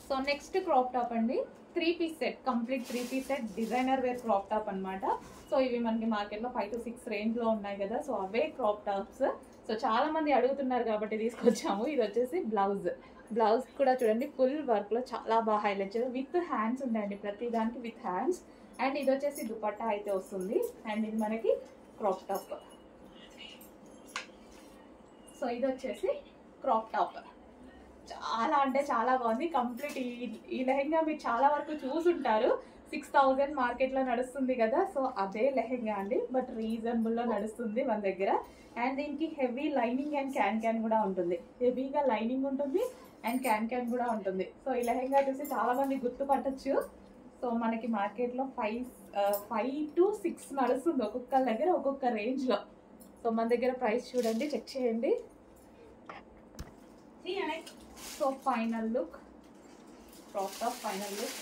So next crop top అండి, 3 piece set, complete 3 piece set designer wear crop top అనమాట. So ఇవి మనకి మార్కెట్లో 5 to 6 రేంజ్లో ఉన్నాయి కదా, సో అవే క్రాప్ టాప్స్. సో చాలా మంది అడుగుతున్నారు కాబట్టి తీసుకొచ్చాము. ఇది వచ్చేసి బ్లౌజ్ కూడా చూడండి ఫుల్ వర్క్లో చాలా బాగా హైలైట్ చేయాలి, విత్ హ్యాండ్స్ ఉంటాయండి ప్రతి దానికి విత్ హ్యాండ్స్. అండ్ ఇది వచ్చేసి దుపట్టా అయితే వస్తుంది. అండ్ ఇది మనకి క్రాప్ టాప్. సో ఇది వచ్చేసి క్రాప్ టాప్, చాలా అంటే చాలా బాగుంది. కంప్లీట్ ఈ లెహెంగా మీరు చాలా వరకు చూసుంటారు, 6000 మార్కెట్లో నడుస్తుంది కదా. సో అదే లెహెంగా అండి, బట్ రీజనబుల్లో నడుస్తుంది మన దగ్గర. అండ్ దీనికి హెవీ లైనింగ్ అండ్ క్యాన్ కూడా ఉంటుంది, హెవీగా లైనింగ్ ఉంటుంది అండ్ క్యాన్ కూడా ఉంటుంది. సో ఈ లెహెంగా చూసి చాలా మంది గుర్తుపట్టచ్చు. సో మనకి మార్కెట్లో 5 to 6 నడుస్తుంది, ఒక్కొక్క దగ్గర ఒక్కొక్క రేంజ్లో. సో మన దగ్గర ప్రైస్ చూడండి, చెక్ చేయండి. So final look, crop top final look.